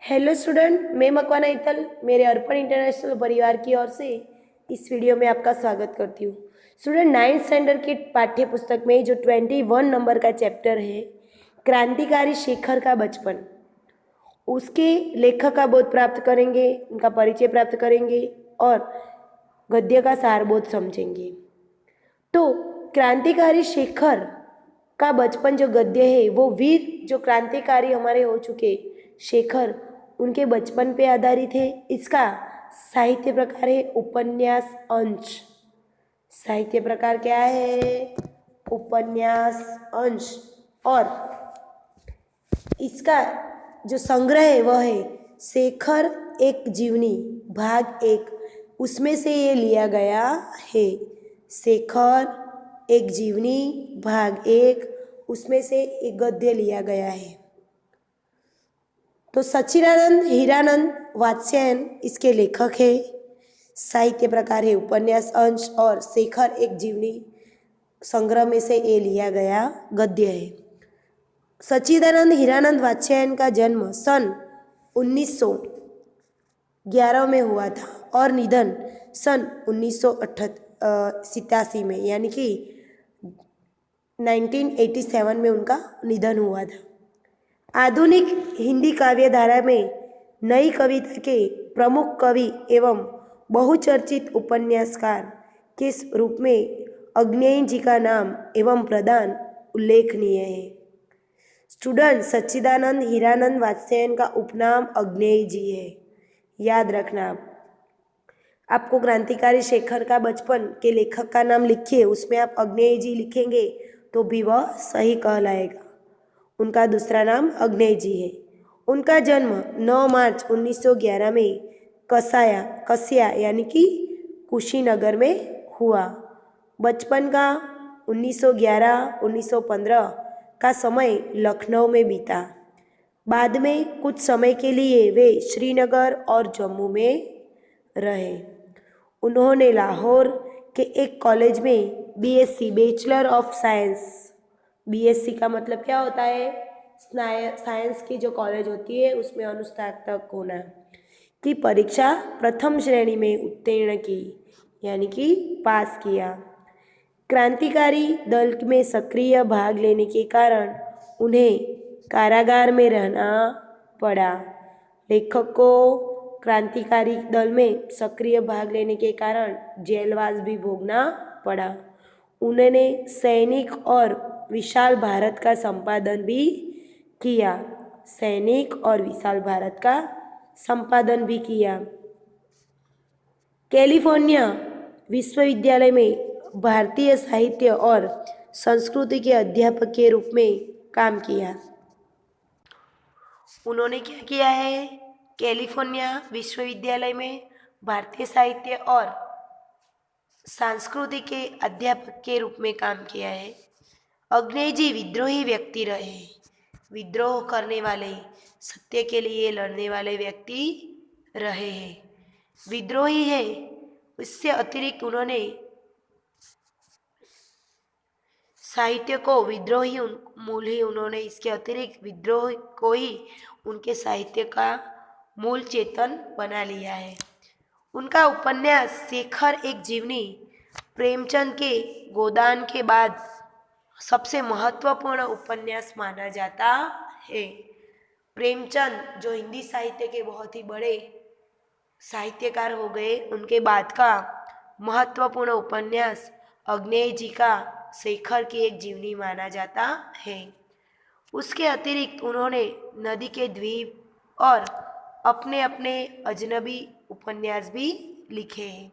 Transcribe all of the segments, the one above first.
Hello student, मैं मकवाना इतल मेरे अर्पण international परिवार की ओर से इस वीडियो में आपका स्वागत करती हूँ। स्टूडेंट, 9th स्टैंडर्ड की पाठ्य पुस्तक में जो 21 नंबर का चैप्टर है, क्रांतिकारी शेखर का बचपन, उसके लेखक का बोध प्राप्त करेंगे, उनका परिचय प्राप्त करेंगे और गद्य का सारबोध समझेंगे। तो क्रांतिकारी शेखर का बचपन जो गद्य है वो वीर जो क्रांतिकारी हमारे हो चुके शेखर उनके बचपन पे आधारित है। इसका साहित्य प्रकार है उपन्यास अंश। साहित्य प्रकार क्या है? उपन्यास अंश। और इसका जो संग्रह है वह है शेखर एक जीवनी भाग 1। उसमें से ये लिया गया है। शेखर एक जीवनी भाग 1, उसमें से एक गद्य लिया गया है। तो सच्चिदानंद हीरानंद वात्स्यायन इसके लेखक है। साहित्य प्रकार है उपन्यास अंश और शेखर एक जीवनी संग्रह में से ये लिया गया गद्य है। सच्चिदानंद हीरानंद वात्स्यायन का जन्म सन 1911 में हुआ था और निधन सन 1987 में, यानी कि 1987 में उनका निधन हुआ था। आधुनिक हिंदी काव्य धारा में नई कविता के प्रमुख कवि एवं बहुचर्चित उपन्यासकार के रूप में अग्नेय जी का नाम एवं प्रदान उल्लेखनीय है। स्टूडेंट, सच्चिदानंद हीरानंद वात्स्यायन का उपनाम अग्नेय जी है, याद रखना। आपको क्रांतिकारी शेखर का बचपन के लेखक का नाम लिखिए, उसमें आप अग्नेय जी लिखेंगे तो भी वह सही कहलाएगा। उनका दूसरा नाम अग्नेय जी है। उनका जन्म 9 मार्च 1911 में कसिया यानी कि कुशीनगर में हुआ। बचपन का 1911-1915 का समय लखनऊ में बीता। बाद में कुछ समय के लिए वे श्रीनगर और जम्मू में रहे। उन्होंने लाहौर के एक कॉलेज में BSc bachelor of science, BSc का मतलब क्या होता है? साइंस की जो कॉलेज होती है उसमें अनुस्नातक होना, की परीक्षा प्रथम श्रेणी में उत्तीर्ण की, यानी कि पास किया। क्रांतिकारी दल में सक्रिय भाग लेने के कारण उन्हें कारागार में रहना पड़ा। लेखक को क्रांतिकारी दल में सक्रिय भाग लेने के कारण जेलवास भी भोगना पड़ा। उन्होंने सैनिक और विशाल भारत का संपादन भी किया। सैनिक और विशाल भारत का संपादन भी किया। कैलिफोर्निया विश्वविद्यालय में भारतीय साहित्य और संस्कृति के अध्यापक के रूप में काम किया। उन्होंने क्या किया है? कैलिफोर्निया विश्वविद्यालय में भारतीय साहित्य और संस्कृति के अध्यापक के रूप में काम किया है। अग्नेय जी विद्रोही व्यक्ति रहे। विद्रोह करने वाले, सत्य के लिए लड़ने वाले व्यक्ति रहे हैं। विद्रोही है, इससे अतिरिक्त उन्होंने साहित्य को विद्रोही मूल ही उन्होंने इसके अतिरिक्त विद्रोह को ही उनके साहित्य का मूल चेतन बना लिया है। उनका उपन्यास शेखर एक जीवनी प्रेमचंद के गोदान के बाद सबसे महत्वपूर्ण उपन्यास माना जाता है। प्रेमचंद जो हिंदी साहित्य के बहुत ही बड़े साहित्यकार हो गए, उनके बाद का महत्वपूर्ण उपन्यास अग्नेय जी का शेखर की एक जीवनी माना जाता है। उसके अतिरिक्त उन्होंने नदी के द्वीप और अपने अपने अजनबी उपन्यास भी लिखे हैं।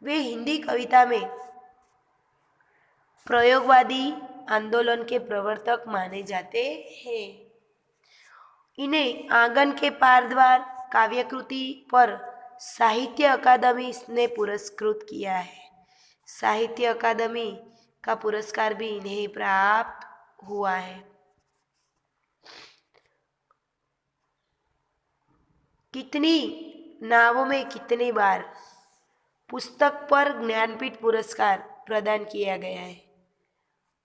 वे हिंदी कविता में प्रयोगवादी आंदोलन के प्रवर्तक माने जाते हैं। इन्हें आंगन के पार द्वार काव्यकृति पर साहित्य अकादमी ने पुरस्कृत किया है। साहित्य अकादमी का पुरस्कार भी इन्हें प्राप्त हुआ है। कितनी नावों में कितनी बार पुस्तक पर ज्ञानपीठ पुरस्कार प्रदान किया गया है।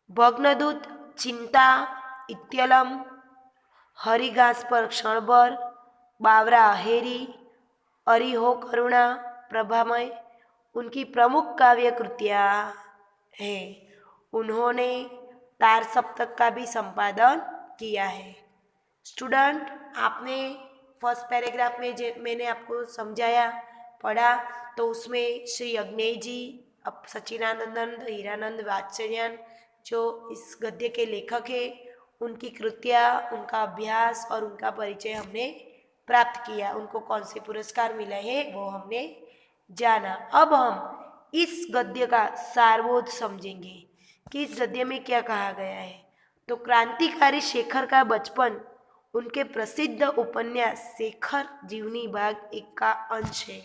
भग्नदूत, चिंता, इत्यलम, हरिघास पर क्षणभर, बावरा अहेरी, अरिहो करुणा, प्रभामय उनकी प्रमुख काव्य कृतियाँ हैं। उन्होंने तार सप्तक का भी संपादन किया है। स्टूडेंट, आपने फर्स्ट पैराग्राफ में जो मैंने आपको समझाया पढ़ा, तो उसमें श्री अग्नेय जी, अब सच्चिदानंद, हीरानंद वात्सल्यायन जो इस गद्य के लेखक हैं, उनकी कृतियाँ, उनका अभ्यास और उनका परिचय हमने प्राप्त किया। उनको कौन से पुरस्कार मिले हैं वो हमने जाना। अब हम इस गद्य का सारबोध समझेंगे कि इस गद्य में क्या कहा गया है। तो क्रांतिकारी शेखर का बचपन उनके प्रसिद्ध उपन्यास शेखर जीवनी भाग 1 का अंश है।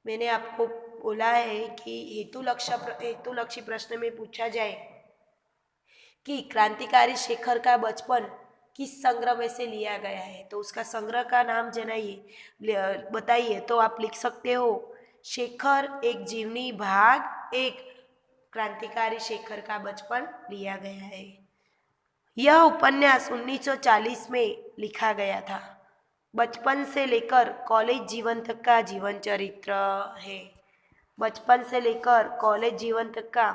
मैंने आपको बोला है कि हेतुलक्षी प्रश्न में पूछा जाए कि क्रांतिकारी शेखर का बचपन किस संग्रह में से लिया गया है, तो उसका संग्रह का नाम जनाइए, बताइए। तो आप लिख सकते हो शेखर एक जीवनी भाग 1 क्रांतिकारी शेखर का बचपन लिया गया है। यह उपन्यास 1940 में लिखा गया था। बचपन से लेकर कॉलेज जीवन तक का जीवन चरित्र है। बचपन से लेकर कॉलेज जीवन तक का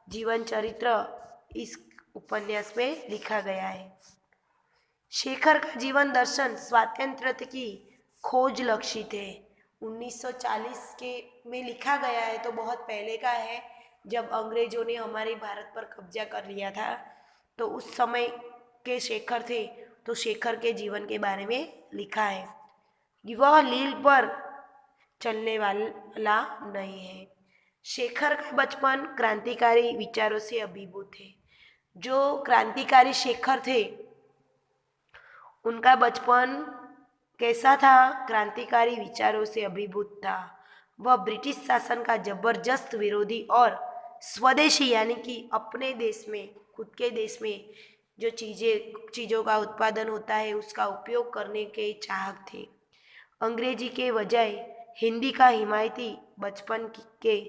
जीवन चरित्र इस उपन्यास में लिखा गया है। शेखर का जीवन दर्शन स्वातंत्र्य की खोज लक्षित है। 1940 के में लिखा गया है, तो बहुत पहले का है, जब अंग्रेजों ने हमारे भारत पर कब्जा कर लिया था। तो उस समय के शेखर थे, तो शेखर के जीवन के बारे में लिखा है। वह लील पर चलने वाला नहीं है। शेखर का बचपन क्रांतिकारी विचारों से अभिभूत है। जो क्रांतिकारी शेखर थे, उनका बचपन कैसा था? क्रांतिकारी विचारों से अभिभूत था। वह ब्रिटिश शासन का जबरदस्त विरोधी और स्वदेशी यानी कि अपने देश में, खुद के देश में जो चीज़ों का उत्पादन होता है उसका उपयोग करने के चाहक थे। अंग्रेजी के बजाय हिंदी का हिमायती बचपन के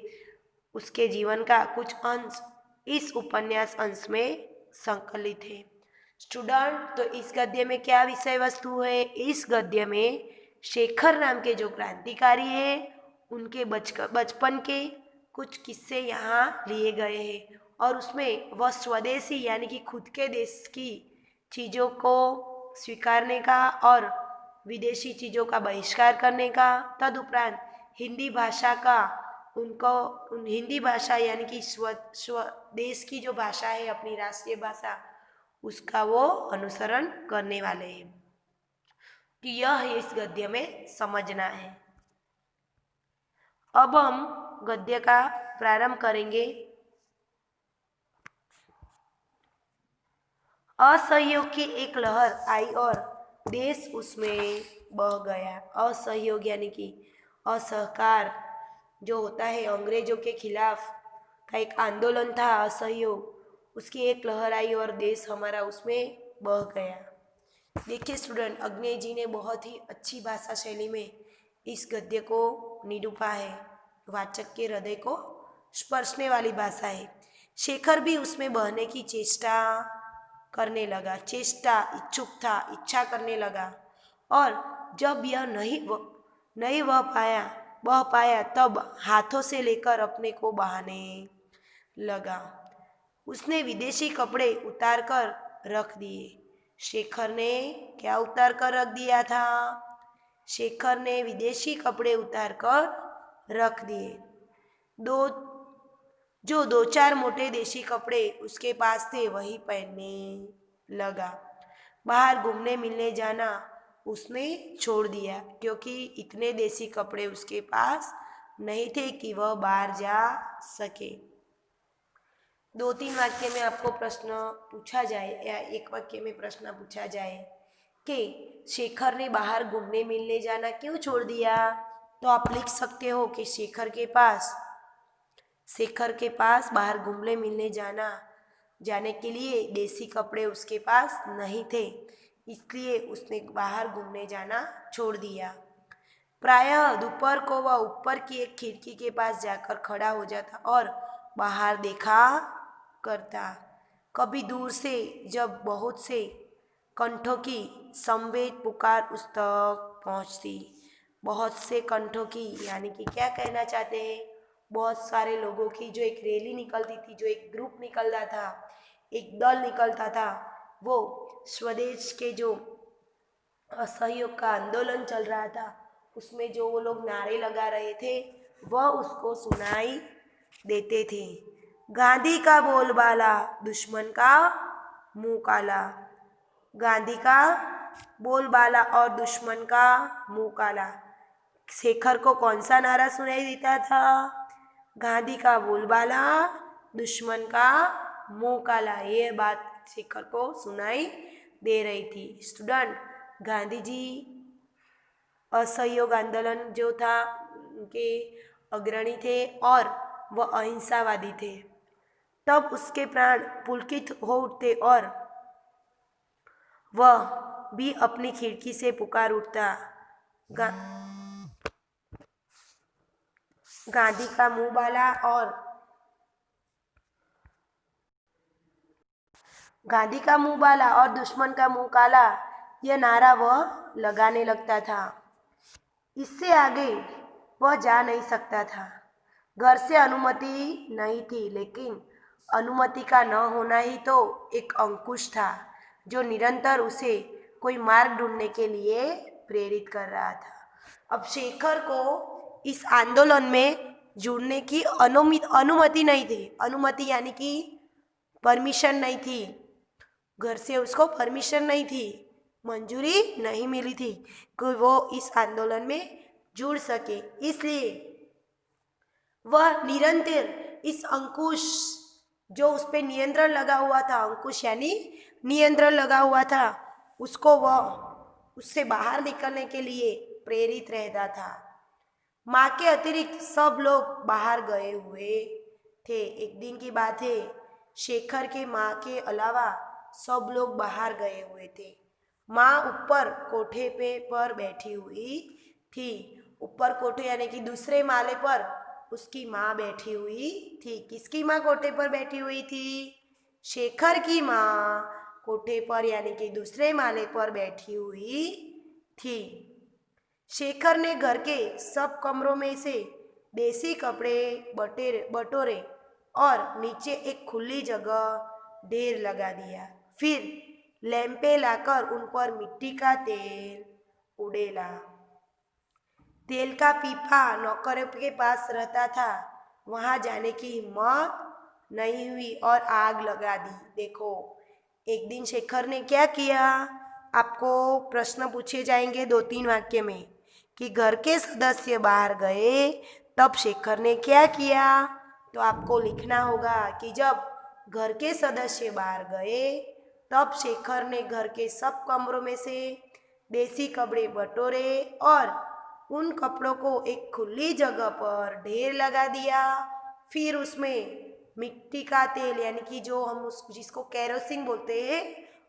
उसके जीवन का कुछ अंश इस उपन्यास अंश में संकलित है। स्टूडेंट, तो इस गद्य में क्या विषय वस्तु है? इस गद्य में शेखर नाम के जो क्रांतिकारी है उनके बचपन के कुछ किस्से यहाँ लिए गए हैं, और उसमें वह स्वदेशी यानी कि खुद के देश की चीज़ों को स्वीकारने का और विदेशी चीज़ों का बहिष्कार करने का, तदुपरांत हिंदी भाषा का हिंदी भाषा यानी कि स्वदेश की जो भाषा है, अपनी राष्ट्रीय भाषा, उसका वो अनुसरण करने वाले हैं। कि यह इस गद्य में समझना है। अब हम गद्य का प्रारंभ करेंगे। असहयोग की एक लहर आई और देश उसमें बह गया। असहयोग यानी कि असहकार जो होता है, अंग्रेजों के खिलाफ का एक आंदोलन था असहयोग, उसकी एक लहर आई और देश हमारा उसमें बह गया। देखिए स्टूडेंट, अग्नेय जी ने बहुत ही अच्छी भाषा शैली में इस गद्य को निरूपा है। वाचक के हृदय को स्पर्शने वाली भाषा है। शेखर भी उसमें बहने की चेष्टा करने लगा, इच्छा करने लगा, और जब यह नहीं बह पाया तब हाथों से लेकर अपने को बहाने लगा। उसने विदेशी कपड़े उतार कर रख दिए। शेखर ने क्या उतार कर रख दिया था? शेखर ने विदेशी कपड़े उतार कर रख दिए। दो चार मोटे देशी कपड़े उसके पास थे वही पहनने लगा। बाहर घूमने मिलने जाना उसने छोड़ दिया, क्योंकि इतने देसी कपड़े उसके पास नहीं थे कि वह बाहर जा सके। 2-3 वाक्य में आपको प्रश्न पूछा जाए या एक वाक्य में प्रश्न पूछा जाए कि शेखर ने बाहर घूमने मिलने जाना क्यों छोड़ दिया, तो आप लिख सकते हो कि शेखर के पास बाहर घूमने मिलने जाने के लिए देसी कपड़े उसके पास नहीं थे, इसलिए उसने बाहर घूमने जाना छोड़ दिया। प्रायः दोपहर को वह ऊपर की एक खिड़की के पास जाकर खड़ा हो जाता और बाहर देखा करता। कभी दूर से जब बहुत से कंठों की संवेद पुकार उस तक पहुंचती। बहुत से कंठों की यानी कि क्या कहना चाहते हैं, बहुत सारे लोगों की जो एक रैली निकलती थी, जो एक ग्रुप निकलता था, एक दल निकलता था, वो स्वदेश के जो असहयोग का आंदोलन चल रहा था उसमें जो वो लोग नारे लगा रहे थे वह उसको सुनाई देते थे। गांधी का बोलबाला, दुश्मन का मुंह काला। गांधी का बोलबाला और दुश्मन का मुंह काला। शेखर को कौन सा नारा सुनाई देता था? गांधी का बोलबाला, दुश्मन का मुंह काला। ये बात शेखर को सुनाई दे रही थी। स्टूडेंट, गांधी जी असहयोग आंदोलन जो था उनके अग्रणी थे और वह अहिंसावादी थे। तब उसके प्राण पुलकित हो उठते और वह भी अपनी खिड़की से पुकार उठता, गा, गांधी का मुंह बाला और गांधी का मुंह बाला और दुश्मन का मुंह काला, यह नारा वह लगाने लगता था। इससे आगे वह जा नहीं सकता था। घर से अनुमति नहीं थी, लेकिन अनुमति का न होना ही तो एक अंकुश था जो निरंतर उसे कोई मार्ग ढूंढने के लिए प्रेरित कर रहा था। अब शेखर को इस आंदोलन में जुड़ने की अनुमति नहीं थी। अनुमति यानी कि परमिशन नहीं थी। घर से उसको परमिशन नहीं थी, मंजूरी नहीं मिली थी कि वो इस आंदोलन में जुड़ सके। इसलिए वह निरंतर इस अंकुश जो उस पर नियंत्रण लगा हुआ था, अंकुश यानी नियंत्रण लगा हुआ था, उसको वह उससे बाहर निकलने के लिए प्रेरित रहता था। माँ के अतिरिक्त सब लोग बाहर गए हुए थे। एक दिन की बात है, शेखर के माँ के अलावा सब लोग बाहर गए हुए थे। माँ ऊपर कोठे पर बैठी हुई थी। ऊपर कोठे यानी कि दूसरे माले पर उसकी माँ बैठी हुई थी। किसकी माँ कोठे पर बैठी हुई थी? शेखर की माँ कोठे पर यानी कि दूसरे माले पर बैठी हुई थी। शेखर ने घर के सब कमरों में से देसी कपड़े बटोरे और नीचे एक खुली जगह ढेर लगा दिया। फिर लैंपे लाकर उन पर मिट्टी का तेल उड़ेला। तेल का पीपा नौकरों के पास रहता था, वहां जाने की हिम्मत नहीं हुई और आग लगा दी। देखो, एक दिन शेखर ने क्या किया? आपको प्रश्न पूछे जाएंगे 2-3 वाक्य में कि घर के सदस्य बाहर गए तब शेखर ने क्या किया। तो आपको लिखना होगा कि जब घर के सदस्य बाहर गए तब शेखर ने घर के सब कमरों में से देसी कपड़े बटोरे और उन कपड़ों को एक खुली जगह पर ढेर लगा दिया। फिर उसमें मिट्टी का तेल यानी कि जो हम जिसको केरोसिन बोलते हैं,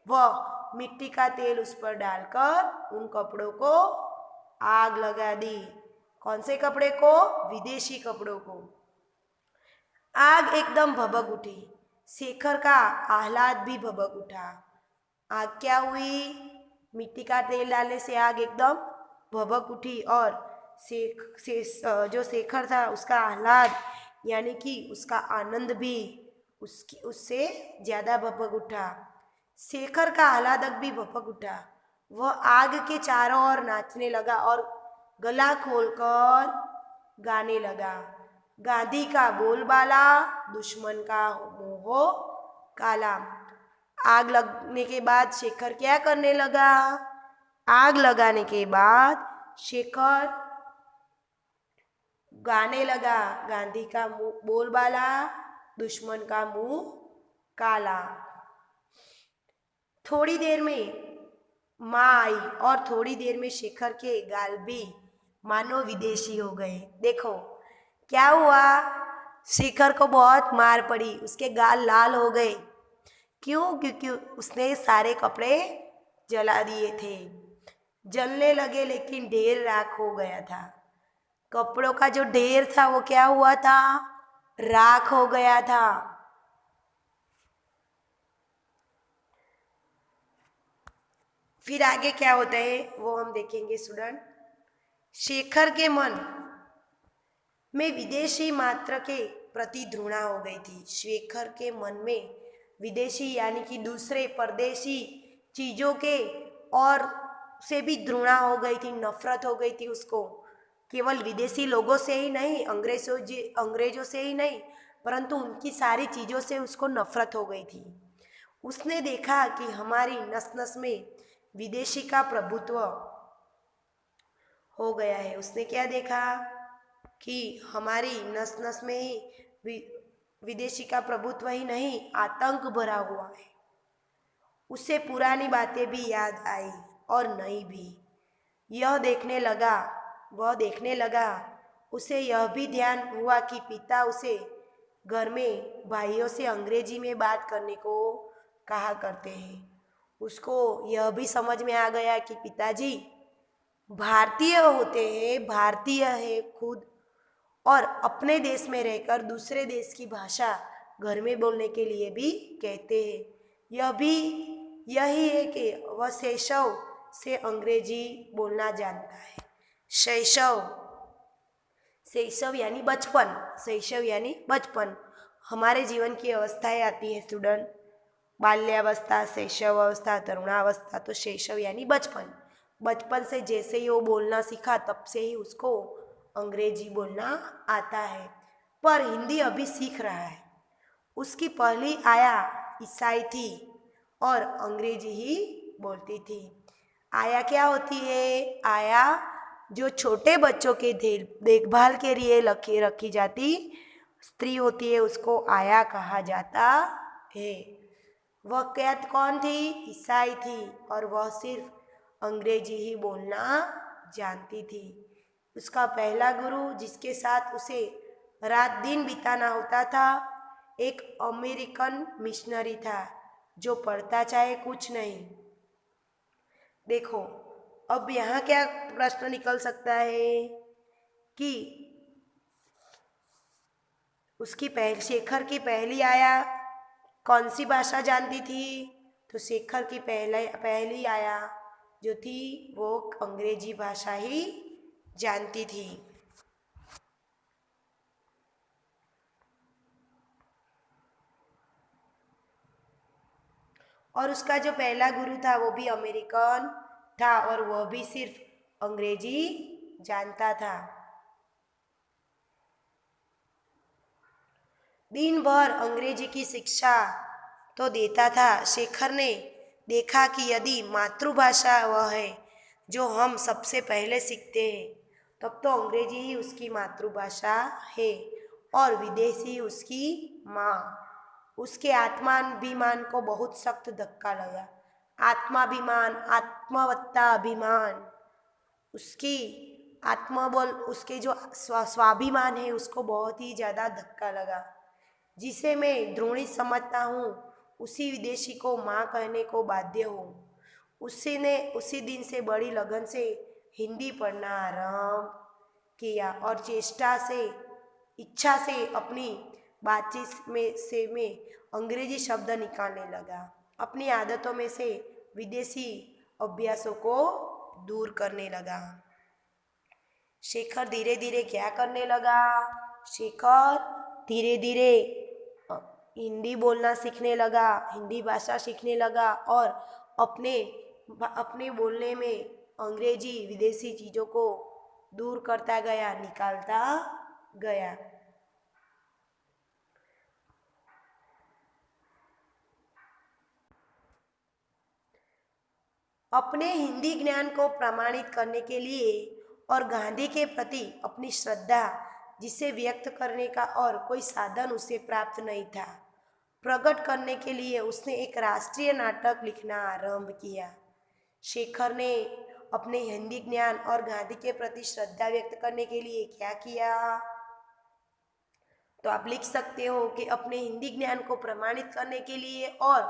वह मिट्टी का तेल उस पर डालकर उन कपड़ों को आग लगा दी। कौन से कपड़े को? विदेशी कपड़ों को। आग एकदम भभक उठी। शेखर का आह्लाद भी भभक उठा। आग क्या हुई? मिट्टी का तेल डालने से आग एकदम भभक उठी और जो शेखर था उसका आह्लाद यानी कि उसका आनंद भी उससे ज़्यादा भभक उठा। शेखर का आह्लादक भी भभक उठा। वह आग के चारों ओर नाचने लगा और गला खोलकर गाने लगा। गांधी का बोलबाला, दुश्मन का मुंह काला। आग लगने के बाद शेखर क्या करने लगा? आग लगाने के बाद शेखर गाने लगा, गांधी का मुंह बोलबाला, दुश्मन का मुंह काला। थोड़ी देर में माँ आई और थोड़ी देर में शेखर के गाल भी मानो विदेशी हो गए। देखो क्या हुआ? शेखर को बहुत मार पड़ी, उसके गाल लाल हो गए। क्यों? क्योंकि उसने सारे कपड़े जला दिए थे। जलने लगे लेकिन ढेर राख हो गया था। कपड़ों का जो ढेर था वो क्या हुआ था? राख हो गया था। फिर आगे क्या होता है वो हम देखेंगे स्टूडेंट। शेखर के मन में विदेशी मात्र के प्रति घृणा हो गई थी। शेखर के मन में विदेशी यानी कि दूसरे परदेशी चीज़ों के और से भी घृणा हो गई थी, नफरत हो गई थी उसको। केवल विदेशी लोगों से ही नहीं, अंग्रेजों से ही नहीं, परंतु उनकी सारी चीज़ों से उसको नफरत हो गई थी। उसने देखा कि हमारी नस नस में विदेशी का प्रभुत्व हो गया है। उसने क्या देखा कि हमारी नस नस में ही विदेशी का प्रभुत्व ही नहीं, आतंक भरा हुआ है। उसे पुरानी बातें भी याद आई और नई भी। वह देखने लगा। उसे यह भी ध्यान हुआ कि पिता उसे घर में भाइयों से अंग्रेजी में बात करने को कहा करते हैं। उसको यह भी समझ में आ गया कि पिताजी भारतीय होते हैं, भारतीय है खुद, और अपने देश में रहकर दूसरे देश की भाषा घर में बोलने के लिए भी कहते हैं। यही है कि वह शैशव से अंग्रेजी बोलना जानता है। शैशव शैशव यानी बचपन, शैशव यानी बचपन। हमारे जीवन की अवस्थाएं आती है स्टूडेंट, बाल्यावस्था, शैशवावस्था, तरुणावस्था। तो शैशव यानी बचपन। बचपन से जैसे ही वो बोलना सीखा तब से ही उसको अंग्रेजी बोलना आता है, पर हिंदी अभी सीख रहा है। उसकी पहली आया ईसाई थी और अंग्रेजी ही बोलती थी। आया क्या होती है? आया जो छोटे बच्चों के देखभाल के लिए रखी जाती स्त्री होती है, उसको आया कहा जाता है। वह कैद कौन थी? ईसाई थी, और वह सिर्फ अंग्रेजी ही बोलना जानती थी। उसका पहला गुरु जिसके साथ उसे रात दिन बिताना होता था, एक अमेरिकन मिशनरी था जो पढ़ता चाहे कुछ नहीं। देखो, अब यहाँ क्या प्रश्न निकल सकता है कि शेखर की पहली आया कौन सी भाषा जानती थी? तो शेखर की पहली आया जो थी वो अंग्रेजी भाषा ही जानती थी। और उसका जो पहला गुरु था वो भी अमेरिकन था और वह भी सिर्फ अंग्रेजी जानता था। दिन भर अंग्रेजी की शिक्षा तो देता था। शेखर ने देखा कि यदि मातृभाषा वह है जो हम सबसे पहले सीखते हैं, तब तो अंग्रेजी ही उसकी मातृभाषा है और विदेशी उसकी माँ। उसके आत्माभिमान को बहुत सख्त धक्का लगा। आत्माभिमान, आत्मवत्ता अभिमान, उसकी आत्मबल, उसके जो स्वाभिमान है उसको बहुत ही ज़्यादा धक्का लगा। जिसे मैं द्रोणी समझता हूँ उसी विदेशी को माँ कहने को बाध्य हूँ। उसी दिन से बड़ी लगन से हिंदी पढ़ना आरंभ किया और इच्छा से अपनी बातचीत में अंग्रेजी शब्द निकालने लगा। अपनी आदतों में से विदेशी अभ्यासों को दूर करने लगा। शेखर धीरे धीरे क्या करने लगा? शेखर धीरे धीरे हिंदी बोलना सीखने लगा, हिंदी भाषा सीखने लगा और अपने बोलने में अंग्रेजी विदेशी चीज़ों को दूर करता गया, निकालता गया। अपने हिंदी ज्ञान को प्रमाणित करने के लिए और गांधी के प्रति अपनी श्रद्धा जिसे व्यक्त करने का और कोई साधन उसे प्राप्त नहीं था, प्रकट करने के लिए उसने एक राष्ट्रीय नाटक लिखना आरंभ किया। शेखर ने अपने हिंदी ज्ञान और गांधी के प्रति श्रद्धा व्यक्त करने के लिए क्या किया? तो आप लिख सकते हो कि अपने हिंदी ज्ञान को प्रमाणित करने के लिए और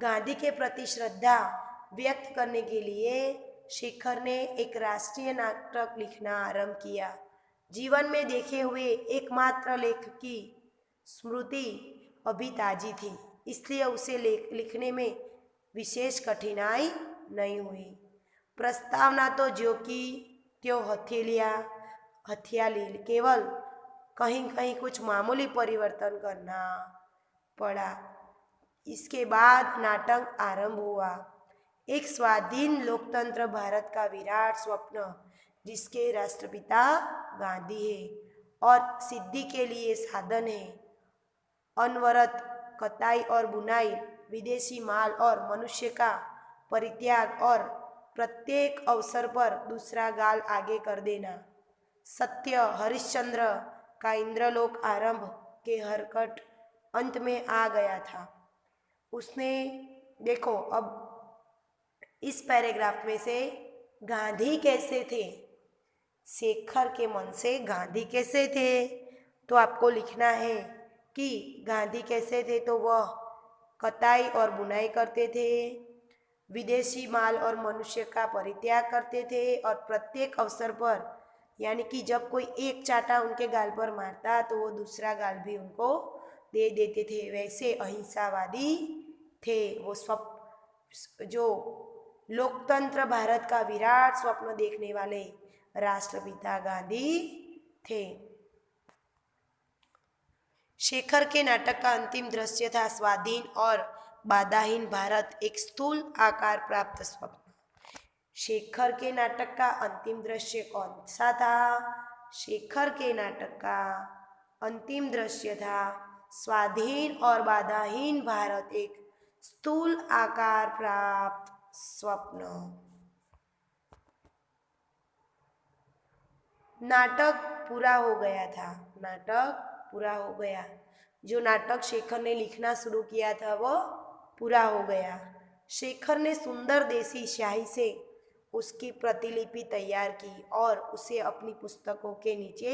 गांधी के प्रति श्रद्धा व्यक्त करने के लिए शेखर ने एक राष्ट्रीय नाटक लिखना आरंभ किया। जीवन में देखे हुए एकमात्र लेख की स्मृति अभी ताजी थी, इसलिए उसे लिखने में विशेष कठिनाई नहीं हुई। प्रस्तावना तो ज्यों की त्यों हथियाली, केवल कहीं कहीं कुछ मामूली परिवर्तन करना पड़ा। इसके बाद नाटक आरंभ हुआ। एक स्वाधीन लोकतंत्र भारत का विराट स्वप्न, जिसके राष्ट्रपिता गांधी है और सिद्धि के लिए साधन है अनवरत कताई और बुनाई, विदेशी माल और मनुष्य का परित्याग और प्रत्येक अवसर पर दूसरा गाल आगे कर देना। सत्य हरिश्चंद्र का इंद्रलोक आरंभ के हरकट अंत में आ गया था। उसने देखो, अब इस पैराग्राफ में से गांधी कैसे थे, शेखर के मन से गांधी कैसे थे, तो आपको लिखना है कि गांधी कैसे थे। तो वह कताई और बुनाई करते थे, विदेशी माल और मनुष्य का परित्याग करते थे और प्रत्येक अवसर पर, यानी कि जब कोई एक चाटा उनके गाल पर मारता तो वो दूसरा गाल भी उनको दे देते थे। वैसे अहिंसावादी थे वो। जो लोकतंत्र भारत का विराट स्वप्न देखने वाले राष्ट्रपिता गांधी थे। शेखर के नाटक का अंतिम दृश्य था स्वाधीन और बाधाहीन भारत, एक स्थूल आकार प्राप्त स्वप्न। शेखर के नाटक का अंतिम दृश्य कौन सा था? शेखर के नाटक का अंतिम दृश्य था स्वाधीन और बाधाहीन भारत, एक स्थूल आकार प्राप्त स्वप्न। नाटक पूरा हो गया था। नाटक पूरा हो गया। जो नाटक शेखर ने लिखना शुरू किया था वो पूरा हो गया। शेखर ने सुंदर देसी स्याही से उसकी प्रतिलिपि तैयार की और उसे अपनी पुस्तकों के नीचे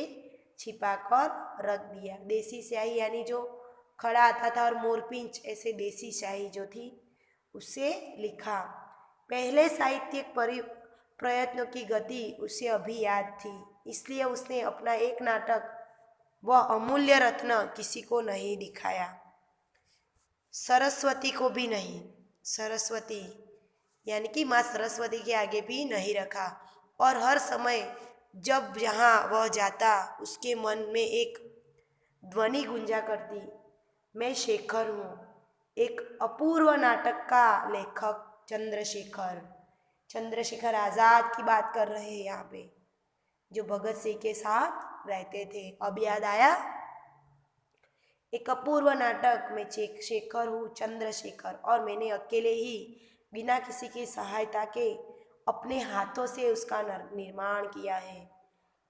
छिपाकर रख दिया। देसी स्याही यानी जो खड़ा आता था और मोरपिंच, ऐसे देसी स्याही जो थी उससे लिखा। पहले साहित्यिक प्रयत्नों की गति उसे अभी याद थी, इसलिए उसने अपना एक नाटक, वह अमूल्य रत्न, किसी को नहीं दिखाया, सरस्वती को भी नहीं। सरस्वती यानी कि माँ सरस्वती के आगे भी नहीं रखा। और हर समय जब जहाँ वह जाता उसके मन में एक ध्वनि गुंजा करती, मैं शेखर हूँ। एक अपूर्व नाटक का लेखक चंद्रशेखर आज़ाद की बात कर रहे हैं यहाँ पे, जो भगत सिंह के साथ रहते थे। अब याद आया? एक अपूर्व नाटक में शेखर हूँ, चंद्रशेखर, और मैंने अकेले ही बिना किसी की सहायता के अपने हाथों से उसका निर्माण किया है।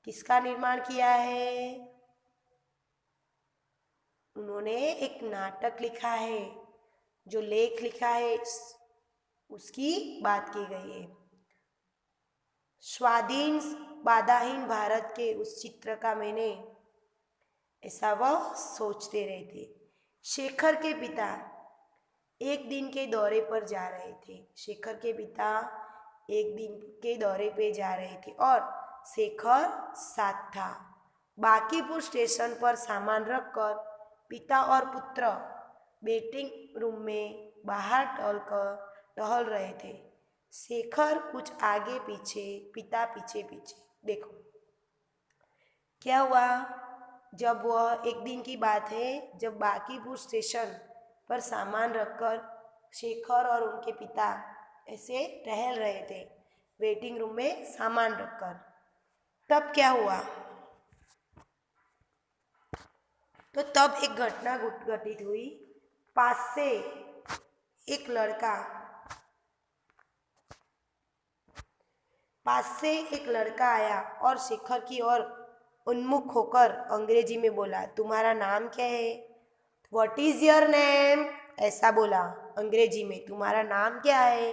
किसका निर्माण किया है? उन्होंने एक नाटक लिखा है, जो लेख लिखा है उसकी बात की गई है। स्वाधीन बाधाहीन भारत के उस चित्र का मैंने, ऐसा वह सोचते रहे थे। शेखर के पिता एक दिन के दौरे पर जा रहे थे। शेखर के पिता एक दिन के दौरे पे जा रहे थे और शेखर साथ था। बांकीपुर स्टेशन पर सामान रखकर पिता और पुत्र वेटिंग रूम में बाहर टहल रहे थे। शेखर कुछ आगे पीछे, पिता पीछे पीछे। देखो क्या हुआ। जब वह एक दिन की बात है, जब बांकीपुर स्टेशन पर सामान रखकर शेखर और उनके पिता ऐसे टहल रहे थे वेटिंग रूम में सामान रखकर, तब क्या हुआ। तो तब एक घटना घटित हुई। पास से एक लड़का आया और शेखर की ओर उन्मुख होकर अंग्रेजी में बोला, तुम्हारा नाम क्या है? What is your name? ऐसा बोला अंग्रेजी में, तुम्हारा नाम क्या है?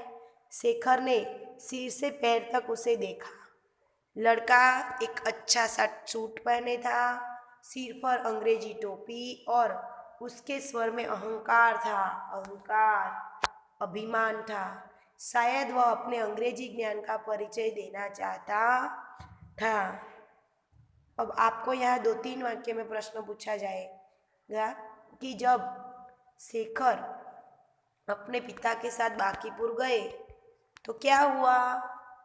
शेखर ने सिर से पैर तक उसे देखा। लड़का एक अच्छा सा सूट पहने था, सिर पर अंग्रेजी टोपी, और उसके स्वर में अहंकार था, अहंकार, अभिमान था। शायद वह अपने अंग्रेजी ज्ञान का परिचय देना चाहता था। अब आपको यहाँ 2-3 वाक्य में प्रश्न पूछा जाएगा कि जब शेखर अपने पिता के साथ बांकीपुर गए तो क्या हुआ,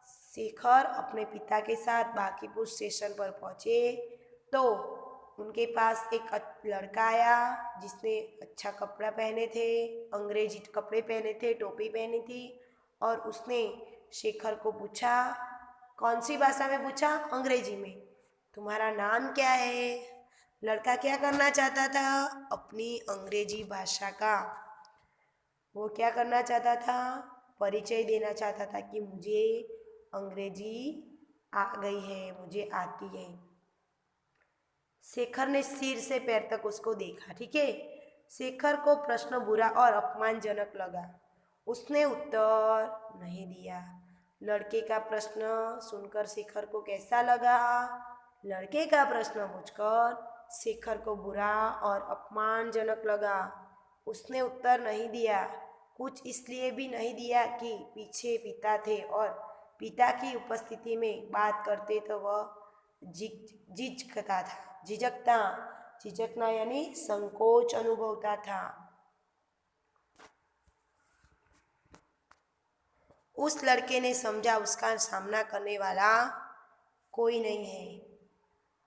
शेखर अपने पिता के साथ बांकीपुर स्टेशन पर पहुँचे तो उनके पास एक लड़का आया जिसने अच्छा कपड़ा पहने थे, अंग्रेजी कपड़े पहने थे, टोपी पहनी थी, और उसने शेखर को पूछा, कौन सी भाषा में पूछा, अंग्रेजी में, तुम्हारा नाम क्या है। लड़का क्या करना चाहता था, अपनी अंग्रेजी भाषा का वो क्या करना चाहता था, परिचय देना चाहता था कि मुझे अंग्रेजी आ गई है, मुझे आती है। शेखर ने सिर से पैर तक उसको देखा, ठीक है। शेखर को प्रश्न बुरा और अपमानजनक लगा। उसने उत्तर नहीं दिया। लड़के का प्रश्न सुनकर शेखर को कैसा लगा, लड़के का प्रश्न पूछकर शेखर को बुरा और अपमानजनक लगा। उसने उत्तर नहीं दिया, कुछ इसलिए भी नहीं दिया कि पीछे पिता थे और पिता की उपस्थिति में बात करते तो वह झिझकना यानी संकोच अनुभवता था। उस लड़के ने समझा उसका सामना करने वाला कोई नहीं है,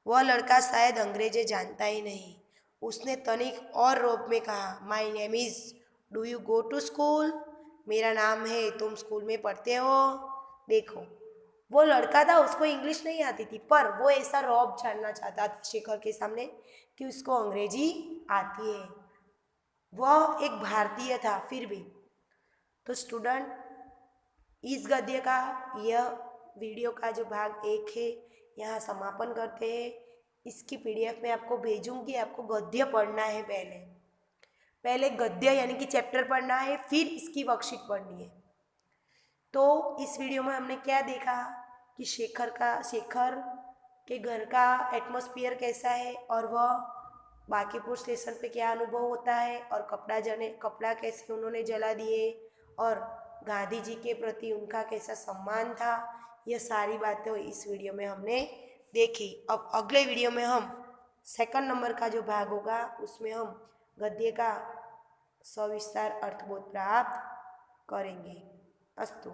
वह लड़का शायद अंग्रेजी जानता ही नहीं। उसने तनिक और रोब में कहा, my name is, do you go to school, मेरा नाम है, तुम स्कूल में पढ़ते हो। देखो, वो लड़का था, उसको इंग्लिश नहीं आती थी, पर वो ऐसा रौब जानना चाहता था शेखर के सामने कि उसको अंग्रेजी आती है। वह एक भारतीय था फिर भी। तो स्टूडेंट, इस गद्य का यह वीडियो का जो भाग 1 है यहाँ समापन करते हैं। इसकी पीडीएफ में आपको भेजूंगी, आपको गद्य पढ़ना है, पहले गद्य यानी कि चैप्टर पढ़ना है, फिर इसकी वर्कशीट पढ़नी है। तो इस वीडियो में हमने क्या देखा कि शेखर के घर का एटमॉस्फेयर कैसा है और वह बांकीपुर स्टेशन पे क्या अनुभव होता है, और कपड़ा कैसे उन्होंने जला दिए, और गांधी जी के प्रति उनका कैसा सम्मान था। यह सारी बातें इस वीडियो में हमने देखी। अब अगले वीडियो में हम सेकंड नंबर का जो भाग होगा उसमें हम गद्य का सविस्तार अर्थबोध प्राप्त करेंगे। अस्तु।